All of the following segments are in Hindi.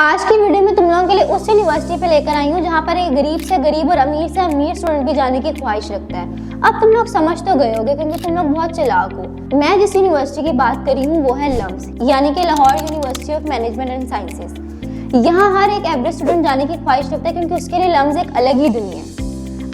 आज की वीडियो में तुम लोगों के लिए उस यूनिवर्सिटी पे लेकर आई हूँ जहाँ पर एक गरीब से गरीब और अमीर से अमीर स्टूडेंट भी जाने की ख्वाहिश रखता है। अब तुम लोग समझ तो गए होगे क्योंकि तुम लोग बहुत चालाक हो। मैं जिस यूनिवर्सिटी की बात कर रही हूँ वो है लम्स, यानी कि Lahore university of management and sciences. यहाँ हर एक एवरेज स्टूडेंट जाने की ख्वाहिश रखता है क्योंकि उसके लिए लम्स एक अलग ही दुनिया है।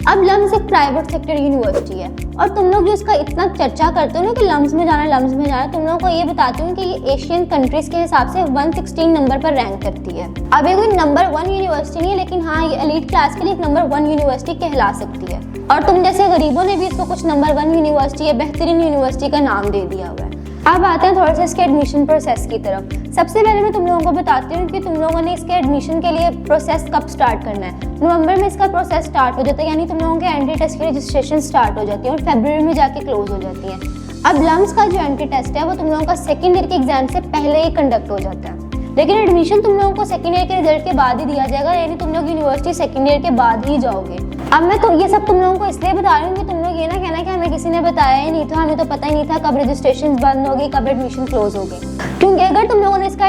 अब लम्स एक प्राइवेट सेक्टर यूनिवर्सिटी है और तुम लोग जो इसका इतना चर्चा करते हो ना कि लम्स में जाना, तुम लोगों को ये बताती हूँ कि ये एशियन कंट्रीज के हिसाब से 116 नंबर पर रैंक करती है। अब ये कोई नंबर 1 यूनिवर्सिटी नहीं है, लेकिन हाँ ये एलीट क्लास के लिए एक नंबर 1 यूनिवर्सिटी कहला सकती है। और तुम जैसे गरीबों ने भी इसको कुछ नंबर 1 यूनिवर्सिटी या बेहतरीन यूनिवर्सिटी का नाम दे दिया हुआ है। अब आते हैं थोड़ा सा इसके एडमिशन प्रोसेस की तरफ। सबसे पहले मैं तुम लोगों को बताती हूँ कि तुम लोगों ने इसके एडमिशन के लिए प्रोसेस कब स्टार्ट करना है। नवंबर में इसका प्रोसेस स्टार्ट हो जाता है, यानी तुम लोगों के एंट्री टेस्ट की रजिस्ट्रेशन स्टार्ट हो जाती है और फरवरी में जाके क्लोज हो जाती है। अब लम्स का जो एंट्री टेस्ट है वो तुम लोगों का सेकेंड ईयर के एग्जाम से पहले ही कंडक्ट हो जाता है, लेकिन एडमिशन तुम लोगों को सेकेंड ईयर के रिजल्ट के बाद ही दिया जाएगा, यानी तुम लोग यूनिवर्सिटी सेकेंड ईयर के बाद ही जाओगे। अब मैं तो ये सब तुम लोगों को इसलिए बता रही हूँ कि तुम लोग ये ना कहना कि हमें किसी ने बताया ही नहीं था, हमें तो पता ही नहीं था कब रजिस्ट्रेशन बंद होगी, कब एडमिशन क्लोज होगी। क्योंकि अगर तुम लोगों ने इसका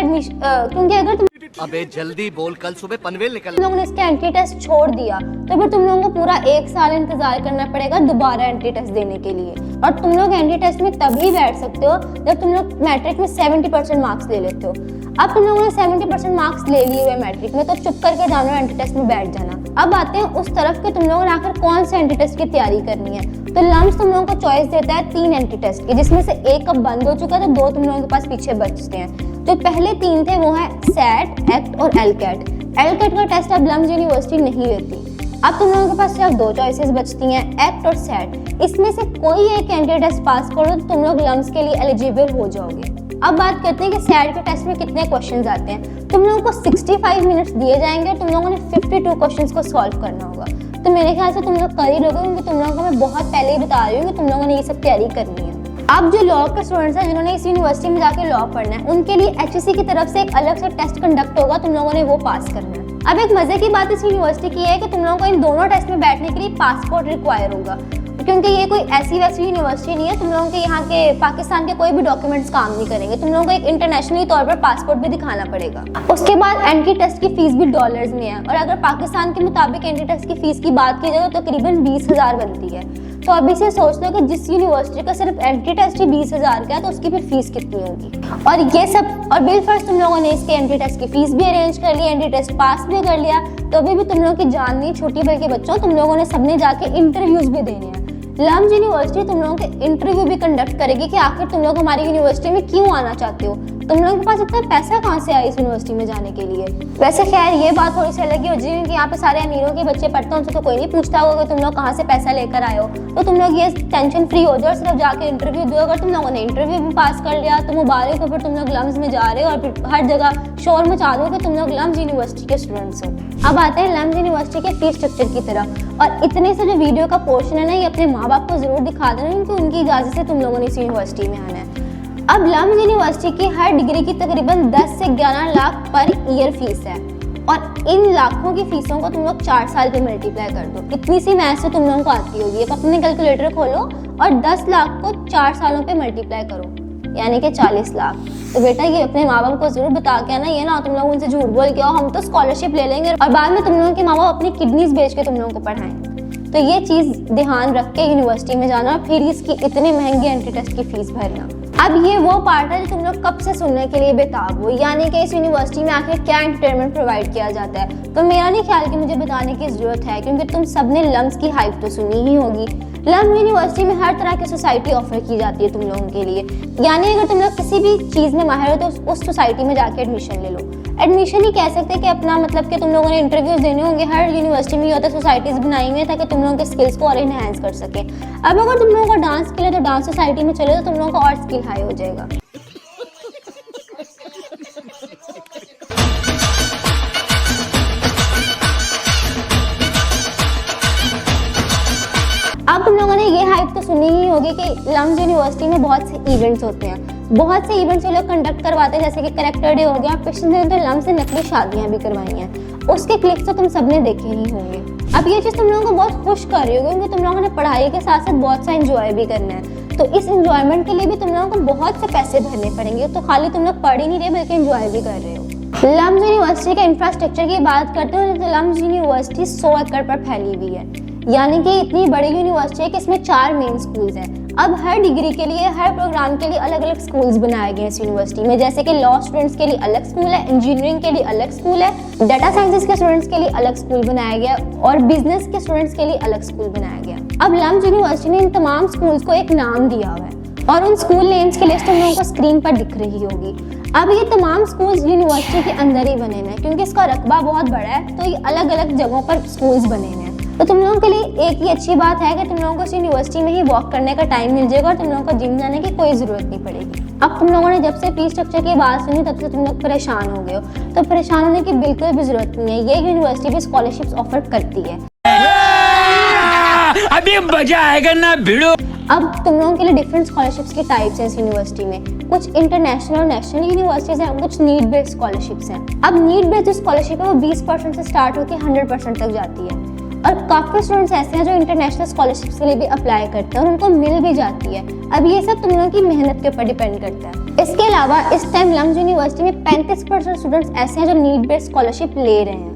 अबे जल्दी बोल, कल सुबह पनवेल निकल। तुम लोगों ने इसका एंट्री टेस्ट छोड़ दिया तो फिर तुम लोगों को पूरा 1 साल इंतजार करना पड़ेगा दोबारा एंट्री टेस्ट देने के लिए। और तुम लोग एंट्री टेस्ट में तभी बैठ सकते हो जब तुम लोग मैट्रिक में 70% मार्क्स ले लेते हो। अब तुम लोगों ने 70% मार्क्स ले लिए हुए मैट्रिक में, तो चुप करके जाना, एंट्री टेस्ट में बैठ जाना। अब आते हैं उस तरफ के तुम लोगों ने आखिर कौन से एंट्री टेस्ट की तैयारी करनी है। तो लम्स तुम लोगों को चॉइस देता है 3 एंट्री टेस्ट की, जिसमें से एक अब बंद हो चुका है तो 2 तुम लोगों के पास पीछे बचते हैं। जो पहले 3 थे वो है सैट, एक्ट और एलकैट। एलकैट का टेस्ट अब लम्स यूनिवर्सिटी नहीं लेती। अब तुम लोगों के पास सिर्फ 2 चॉइसेस बचती हैं, एक्ट और सैट। इसमें से कोई एक एंट्री टेस्ट पास करो तो तुम लोग लम्स के लिए एलिजिबल हो जाओगे। अब बात करते हैं कि सैट के टेस्ट में कितने क्वेश्चंस आते हैं। तुम लोगों को 65 मिनट्स दिए जाएंगे और तुम लोगों ने 52 क्वेश्चंस को सॉल्व करना होगा। तो मेरे ख्याल से तुम लोग कर ही लोगे, क्योंकि तुम लोगों को मैं बहुत पहले ही बता रही हूँ कि तुम लोगों ने ये सब तैयारी करनी है। अब जो लॉ के स्टूडेंट्स हैं जिन्होंने इस यूनिवर्सिटी में जाकर लॉ पढ़ना है, उनके लिए HEC की तरफ से एक अलग से टेस्ट कंडक्ट होगा, तुम लोगों ने वो पास करना है। अब एक मजे की बात इस यूनिवर्सिटी की है कि तुम लोगों को इन दोनों टेस्ट में बैठने के लिए पासपोर्ट रिक्वायर होगा, क्योंकि ये कोई ऐसी वैसी यूनिवर्सिटी नहीं है। तुम लोगों के यहाँ के पाकिस्तान के कोई भी डॉक्यूमेंट्स काम नहीं करेंगे, तुम लोगों को एक इंटरनेशनली तौर पर पासपोर्ट भी दिखाना पड़ेगा। उसके बाद एंट्री टेस्ट की फीस भी डॉलर्स में है, और अगर पाकिस्तान के मुताबिक एंट्री टेस्ट की फीस की बात की जाए तो तकरीबन 20,000 बनती है। तो अभी से सोच लो कि जिस यूनिवर्सिटी का सिर्फ एंट्री टेस्ट ही 20,000 का है तो उसकी फिर फीस कितनी होगी। और ये सब और बिलफर्ज तुम लोगों ने इसके एंट्री टेस्ट की फीस भी अरेंज कर ली, एंट्री टेस्ट पास भी कर लिया, तो अभी भी तुम लोगों की जान नहीं छूटी, बल्कि बच्चों तुम लोगों ने सबने जाके इंटरव्यूज भी देने हैं। लम्स यूनिवर्सिटी तुम लोगों के इंटरव्यू भी कंडक्ट करेगी कि आखिर तुम लोग हमारी यूनिवर्सिटी में क्यों आना चाहते हो, तुम लोगों के पास इतना पैसा कहाँ से आया इस यूनिवर्सिटी में जाने के लिए। वैसे खैर ये बात थोड़ी सी अलग ही हो जाएगी कि यहाँ पे सारे अमीरों के बच्चे पढ़ते हैं, उनसे तो कोई नहीं पूछता होगा कि तुम लोग कहाँ से पैसा लेकर आए हो। तो तुम लोग ये टेंशन फ्री हो जाओ और सिर्फ जाके इंटरव्यू दो। अगर तुम लोगों ने इंटरव्यू भी पास कर लिया तो मुबारक हो, फिर तुम लोग लम्स में जा रहे हो और फिर हर जगह शोर मचा दो कि तुम लोग लम्स यूनिवर्सिटी के स्टूडेंट्स हो। अब आते हैं लम्स यूनिवर्सिटी के फीस स्ट्रक्चर की तरफ। और इतने से जो वीडियो का पोर्शन है ना, ये अपने माँ बाप को जरूर दिखा देना, क्योंकि उनकी इजाजत से तुम लोगों ने इस यूनिवर्सिटी में आना है। अब लम्स यूनिवर्सिटी की हर डिग्री की तकरीबन 10 से 11 लाख पर ईयर फीस है, और इन लाखों की फीसों को तुम लोग 4 साल पे मल्टीप्लाई कर दो। इतनी सी मैथ्स तो तुम लोगों को आती होगी। अब अपने कैलकुलेटर खोलो और 10 लाख को 4 सालों पे मल्टीप्लाई करो, यानी कि 40 लाख। तो बेटा ये अपने माँ बाप को जरूर बता के आना, ये ना तुम लोग उनसे झूठ बोल के आओ हम तो स्कॉलरशिप ले लेंगे और बाद में तुम लोगों के माँ बाप अपनी किडनीज बेच के तुम लोगों को पढ़ाएं। तो ये चीज़ ध्यान रख के यूनिवर्सिटी में जाना, फिर इसकी इतने महंगे एंट्री टेस्ट की फीस भरना। अब ये वो पार्ट है जो तुम लोग कब से सुनने के लिए बेताब हो, यानी कि इस यूनिवर्सिटी में आखिर क्या एंटरटेनमेंट प्रोवाइड किया जाता है। तो मेरा नहीं ख्याल कि मुझे बताने की जरूरत है, क्योंकि तुम सबने लम्स की हाइप तो सुनी ही होगी। लम्स यूनिवर्सिटी में हर तरह की सोसाइटी ऑफर की जाती है तुम लोगों के लिए, यानी अगर तुम लोग किसी भी चीज़ में माहिर हो तो उस सोसाइटी में जाके एडमिशन ले लो। एडमिशन ही कह सकते हैं कि अपना मतलब कि तुम लोगों ने इंटरव्यूज देने होंगे। हर यूनिवर्सिटी में ये होता है सोसाइटीज़ बनाई हुई है ताकि तुम लोगों के स्किल्स को और इनहेंस कर सके। अब अगर तुम लोगों को डांस स्किल है तो डांस सोसाइटी में चले तो तुम लोगों का और स्किल हाई हो जाएगा। अब तुम लोगों ने ये हाइप तो सुनी ही होगी कि लम्स यूनिवर्सिटी में बहुत से इवेंट्स होते हैं। बहुत से इवेंट्स ये लोग कंडक्ट करवाते हैं, जैसे कि करेक्टर डे हो गया। पिछले दिन तो लम्स से नकली शादियां भी करवाई हैं, उसके क्लिप्स तो तुम सबने देखे ही होंगे। अब ये चीज़ तुम लोगों को बहुत खुश कर रही होगी, क्योंकि तुम लोगों ने पढ़ाई के साथ साथ बहुत सा एंजॉय भी करना है। तो इस एंजॉयमेंट के लिए भी तुम लोगों को बहुत से पैसे भरने पड़ेंगे। तो खाली तुम लोग पढ़ ही नहीं रहे बल्कि एंजॉय भी कर रहे हो। लम्स यूनिवर्सिटी के इंफ्रास्ट्रक्चर की बात करते हैं तो लम्स यूनिवर्सिटी 100 एकड़ पर फैली हुई है, यानी कि इतनी बड़ी यूनिवर्सिटी है कि इसमें 4 मेन स्कूल्स हैं। अब हर डिग्री के लिए, हर प्रोग्राम के लिए अलग अलग स्कूल्स बनाए गए हैं इस यूनिवर्सिटी में, जैसे कि लॉ स्टूडेंट्स के लिए अलग स्कूल है, इंजीनियरिंग के लिए अलग स्कूल है, डाटा साइंसेस के स्टूडेंट्स के लिए अलग स्कूल बनाया गया और बिजनेस के स्टूडेंट्स के लिए अलग स्कूल बनाया गया। अब लम्स यूनिवर्सिटी ने इन तमाम स्कूल्स को एक नाम दिया हुआ है और उन स्कूल नेम्स की लिस्ट तुम लोगों को स्क्रीन पर दिख रही होगी। अब ये तमाम स्कूल्स यूनिवर्सिटी के अंदर ही बने हैं, क्योंकि इसका रकबा बहुत बड़ा है तो ये अलग अलग जगहों पर स्कूल्स बने हैं। तो तुम लोगों के लिए एक ही अच्छी बात है कि तुम लोगों को इस यूनिवर्सिटी में ही वॉक करने का टाइम मिल जाएगा और तुम लोगों को जिम जाने की कोई ज़रूरत नहीं पड़ेगी। अब तुम लोगों ने जब से फीस स्ट्रक्चर की बात सुनी तब से तुम लोग परेशान हो गए हो, तो परेशान होने की बिल्कुल भी ज़रूरत नहीं है। ये यूनिवर्सिटी भी स्कॉलरशिप्स ऑफर करती है। अभी मजा आएगा ना भिड़ो। अब तुम लोगों के लिए डिफरेंट स्कॉलरशिप्स के टाइप्स हैं इस यूनिवर्सिटी में। कुछ इंटरनेशनल और नेशनल यूनिवर्सिटीज़ हैं, कुछ नीड बेस्ड स्कॉलरशिप्स हैं। अब नीड बेस्ड जो स्कॉलरशिप है वो 20% से स्टार्ट होकर 100% तक जाती है और काफ़ी स्टूडेंट्स ऐसे हैं जो इंटरनेशनल स्कॉलरशिप्स के लिए भी अप्लाई करते हैं और उनको मिल भी जाती है। अब ये सब तुम लोगों की मेहनत के ऊपर डिपेंड करता है। इसके अलावा इस टाइम लम्स यूनिवर्सिटी में 35% स्टूडेंट्स ऐसे हैं जो नीड बेस्ड स्कॉलरशिप ले रहे हैं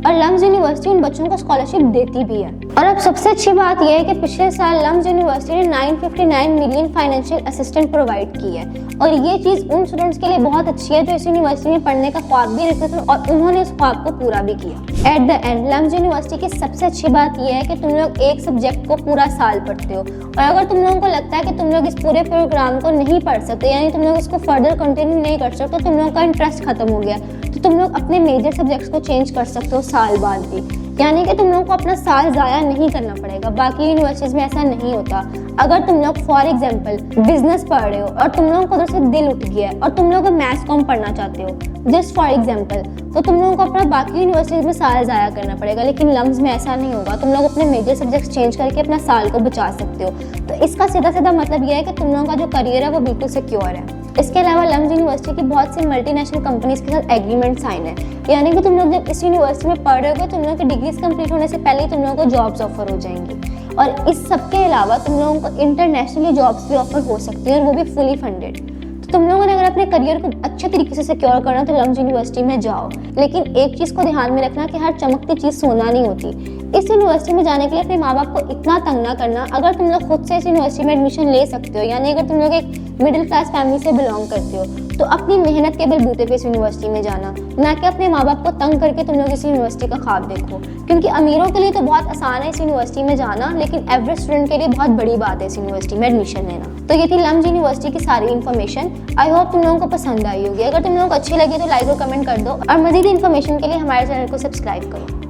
और लम्स यूनिवर्सिटी उन बच्चों को स्कॉलरशिप देती भी है। और अब सबसे अच्छी बात यह है कि पिछले साल लम्स यूनिवर्सिटी ने 959 मिलियन फाइनेंशियल असिस्टेंट प्रोवाइड की है और ये चीज़ उन स्टूडेंट्स के लिए बहुत अच्छी है जो इस यूनिवर्सिटी में पढ़ने का ख्वाब भी रखते थे और उन्होंने इस ख्वाब को पूरा भी किया। At the end LUMS university की सबसे अच्छी बात यह है कि तुम लोग एक सब्जेक्ट को पूरा साल पढ़ते हो और अगर तुम लोगों को लगता है कि तुम लोग इस पूरे प्रोग्राम को नहीं पढ़ सकते, यानी तुम लोग इसको फर्दर कंटिन्यू नहीं कर सकते, तो तुम लोगों का इंटरेस्ट खत्म हो गया, तो तुम लोग अपने मेजर सब्जेक्ट्स को चेंज कर सकते हो साल बाद भी, यानी कि तुम लोगों को अपना साल ज़ाया नहीं करना पड़ेगा। बाकी यूनिवर्सिटीज़ में ऐसा नहीं होता। अगर तुम लोग फॉर एग्जांपल बिजनेस पढ़ रहे हो और तुम लोगों को उधर से दिल उठ गया है और तुम लोग मैथ्स कॉम पढ़ना चाहते हो जस्ट फॉर एग्जांपल, तो तुम लोगों को अपना बाकी यूनिवर्सिटीज़ में साल ज़ाया करना पड़ेगा, लेकिन लम्स में ऐसा नहीं होगा। तुम लोग अपने मेजर सब्जेक्ट्स चेंज करके अपना साल को बचा सकते हो। तो इसका सीधा सीधा मतलब यह है कि तुम लोगों का जो करियर है वो बिल्कुल सिक्योर है। इसके अलावा लम्स यूनिवर्सिटी की बहुत सी मल्टीनेशनल कंपनीज के साथ एग्रीमेंट साइन है, यानी कि तुम लोग जब इस यूनिवर्सिटी में पढ़ रहे हो तुम लोगों की डिग्रीज कंप्लीट होने से पहले तुम लोगों को जॉब्स ऑफर हो जाएंगी और इस सब के अलावा तुम लोगों को इंटरनेशनली जॉब्स भी ऑफर हो सकती है और वो भी फुली फंडेड। तो तुम लोगों ने अगर अपने करियर को अच्छे तरीके से सिक्योर करना तो लम्स यूनिवर्सिटी में जाओ, लेकिन एक चीज़ को ध्यान में रखना कि हर चमकती चीज़ सोना नहीं होती। इस यूनिवर्सिटी में जाने के लिए अपने माँ बाप को इतना तंग ना करना। अगर तुम लोग खुद से इस यूनिवर्सिटी में एडमिशन ले सकते हो, यानी अगर तुम लोग एक मिडिल क्लास फैमिली से बिलोंग करते हो, तो अपनी मेहनत के बलबूते पे इस यूनिवर्सिटी में जाना, ना कि अपने माँ बाप को तंग करके तुम लोग इस यूनिवर्सिटी का ख्वाब देखो। क्योंकि अमीरों के लिए तो बहुत आसान है इस यूनिवर्सिटी में जाना, लेकिन एवरेज स्टूडेंट के लिए बहुत बड़ी बात है इस यूनिवर्सिटी में एडमिशन लेना। तो ये थी लम्स यूनिवर्सिटी की सारी इन्फॉर्मेशन। आई होप तुम लोगों को पसंद आई होगी। अगर तुम लोगों को अच्छी लगी तो लाइक और कमेंट कर दो और मज़ीद इन्फॉर्मेशन के लिए हमारे चैनल को सब्सक्राइब करो।